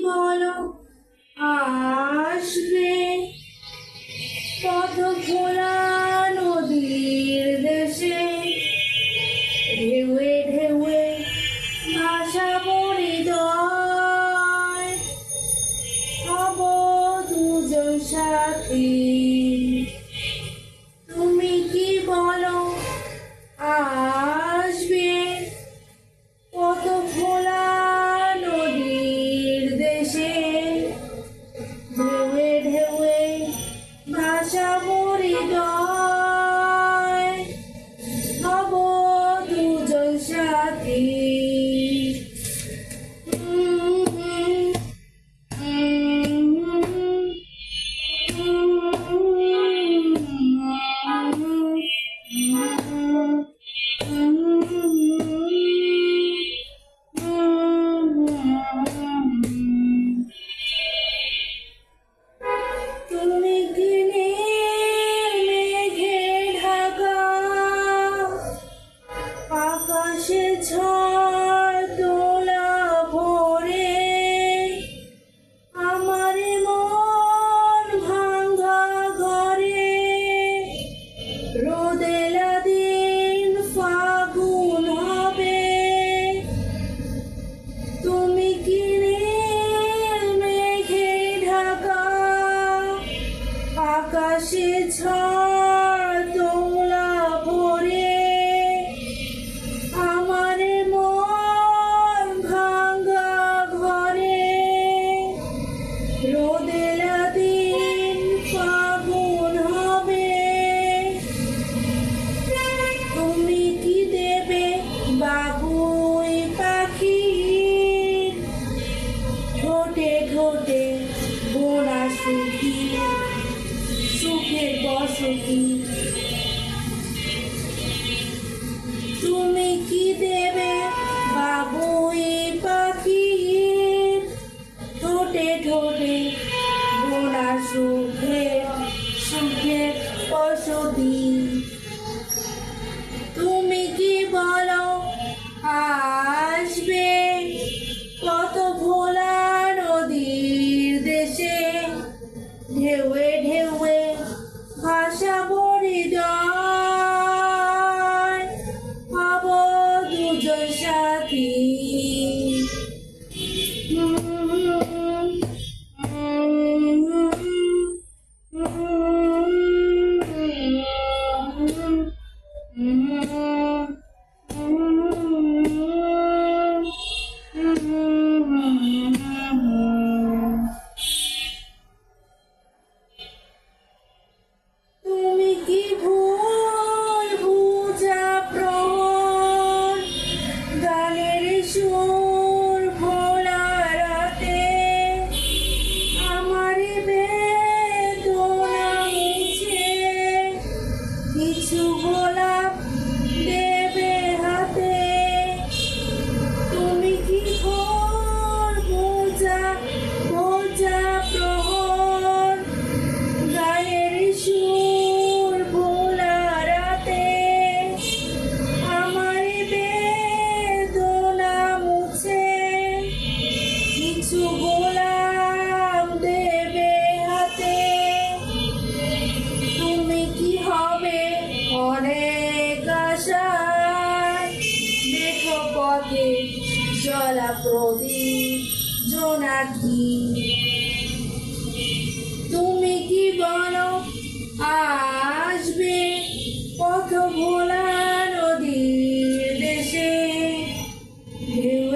বলো আসবে পথ ভোলা নদীর দেশে ঢেউয়ে ঢেউয়ে ভাসাবো হৃদয় হব দুজন সাথী তুমি কি বলো আসবে কত ভোলা নদীর দেশে ঢেউয়ে ঢেউয়ে ভাসাবো হৃদয় হব দুজন সাথী তুমি দিনের মেঘে ঢাকা আকাশে ঝড় দোলা ভরে আমার মন ভাঙা ঘরে রোদেলা দিন ফাগুন হবে তুমি কিনের মেঘে ঢাকা আকাশে ঝড় দোলা ভরে আমার মন ভাঙা ঘরে রোদেলা দিন ফাগুন হবে তুমি কি দেবে বাবুই পাখি ঠোঁটে ঠোঁটে বোনা সুখী সুখের বসতি তুমি কি দেবে বাবুই পাখি ঠোঁটে ঠোঁটে বোনা সুখের সুখের বসতি তুমি কি বলো আসবে কত ভোলা নদীর দেশে ঢেউয়ে ঢেউয়ে ভাসাবো হৃদয় হব দুজন সাথী তুমি কি ভুল বুঝা প্রহর গানের সুর ভোলা রাতে আমার বেদনা মুছে কিছু গোলাপ দেবে হাতে তুমি কি ভুল বুঝা বোঝা প্রহর গানের সুর ভোলা রাতে আমার বেদনা মুছে কিছু গোলাপ দেবে হাতে তুমি কি হবে অনেক আশায় দেখো পথে জলা প্রদীপ জোনাকি তুমি কি বলো আসবে পথ ভোলা নদীর দেশে ঢেউ